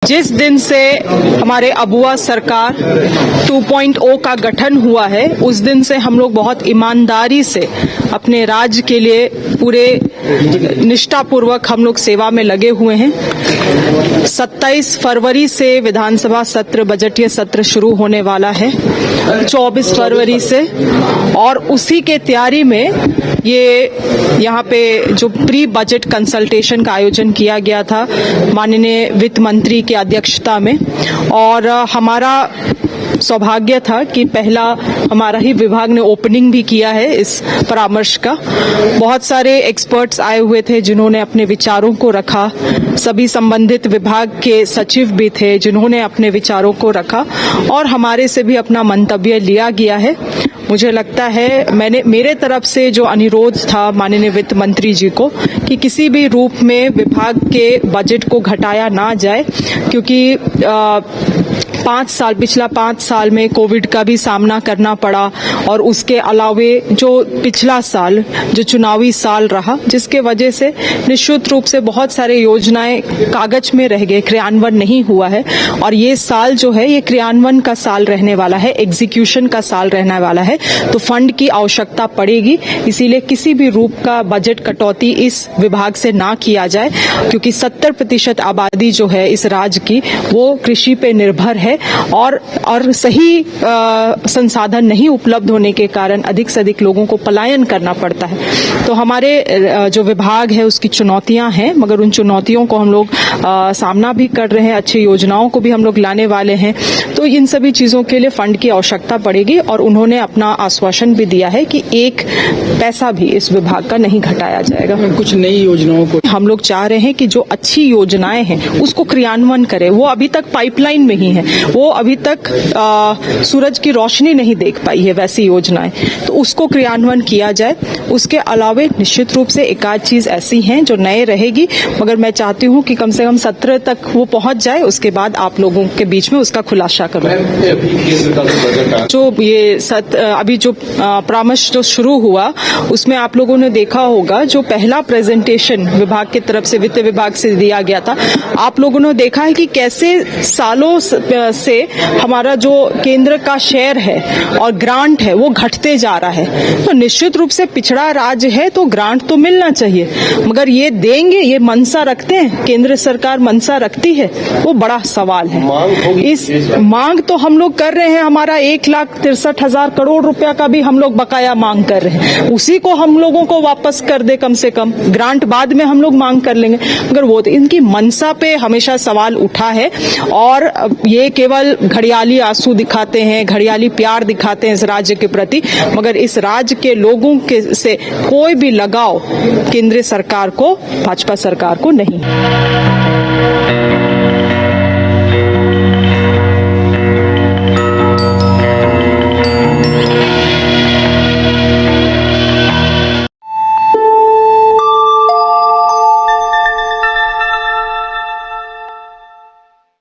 जिस दिन से हमारे अबुआ सरकार 2.0 का गठन हुआ है, उस दिन से हम लोग बहुत ईमानदारी से अपने राज्य के लिए पूरे निष्ठापूर्वक हम लोग सेवा में लगे हुए हैं। 27 फरवरी से विधानसभा सत्र, बजटीय सत्र शुरू होने वाला है, 24 फरवरी से, और उसी के तैयारी में ये यहाँ पे जो प्री बजट कंसल्टेशन का आयोजन किया गया था माननीय वित्त मंत्री की अध्यक्षता में, और हमारा सौभाग्य था कि पहला हमारा ही विभाग ने ओपनिंग भी किया है इस परामर्श का। बहुत सारे एक्सपर्ट्स आए हुए थे जिन्होंने अपने विचारों को रखा, सभी संबंधित विभाग के सचिव भी थे जिन्होंने अपने विचारों को रखा, और हमारे से भी अपना मंतव्य लिया गया है। मुझे लगता है मेरे तरफ से जो अनुरोध था माननीय वित्त मंत्री जी को कि किसी भी रूप में विभाग के बजट को घटाया ना जाए, क्योंकि पिछला 5 साल में कोविड का भी सामना करना पड़ा, और उसके अलावे जो पिछला साल जो चुनावी साल रहा, जिसके वजह से निश्चित रूप से बहुत सारे योजनाएं कागज में रह गए, क्रियान्वयन नहीं हुआ है। और ये साल जो है ये क्रियान्वयन का साल रहने वाला है, एग्जीक्यूशन का साल रहने वाला है, तो फंड की आवश्यकता पड़ेगी। इसीलिए किसी भी रूप का बजट कटौती इस विभाग से ना किया जाए, क्योंकि 70% आबादी जो है इस राज्य की वो कृषि पे निर्भर है, और सही संसाधन नहीं उपलब्ध होने के कारण अधिक से अधिक लोगों को पलायन करना पड़ता है। तो हमारे जो विभाग है उसकी चुनौतियां हैं, मगर उन चुनौतियों को हम लोग सामना भी कर रहे हैं, अच्छी योजनाओं को भी हम लोग लाने वाले हैं। तो इन सभी चीजों के लिए फंड की आवश्यकता पड़ेगी, और उन्होंने अपना आश्वासन भी दिया है कि एक पैसा भी इस विभाग का नहीं घटाया जाएगा। कुछ नई योजनाओं को हम लोग चाह रहे हैं कि जो अच्छी योजनाएं हैं उसको क्रियान्वयन करें। वो अभी तक पाइपलाइन में ही है, वो अभी तक सूरज की रोशनी नहीं देख पाई है वैसी योजनाएं, तो उसको क्रियान्वयन किया जाए। उसके अलावे निश्चित रूप से एक आध चीज ऐसी हैं जो नए रहेगी, मगर मैं चाहती हूं कि कम से कम 17 तक वो पहुंच जाए, उसके बाद आप लोगों के बीच में उसका खुलासा करूं। जो ये अभी जो परामर्श जो शुरू हुआ उसमें आप लोगों ने देखा होगा, जो पहला प्रेजेंटेशन विभाग की तरफ से, वित्त विभाग से दिया गया था, आप लोगों ने देखा है कि कैसे सालों से हमारा जो केंद्र का शेयर है और ग्रांट है वो घटते जा रहा है। तो निश्चित रूप से पिछड़ा राज्य है तो ग्रांट तो मिलना चाहिए, मगर ये देंगे, ये मनसा रखते हैं, केंद्र सरकार मनसा रखती है, वो बड़ा सवाल है। इस मांग तो हम लोग कर रहे हैं, हमारा 1,63,000 करोड़ रुपया का भी हम लोग बकाया मांग कर रहे हैं, उसी को हम लोगों को वापस कर दे कम से कम, ग्रांट बाद में हम लोग मांग कर लेंगे। मगर वो इनकी मनसा पे हमेशा सवाल उठा है, और ये केवल घड़ियाली आंसू दिखाते हैं, घड़ियाली प्यार दिखाते हैं इस राज्य के प्रति, मगर इस राज्य के लोगों के से कोई भी लगाव केंद्र सरकार को, भाजपा सरकार को नहीं।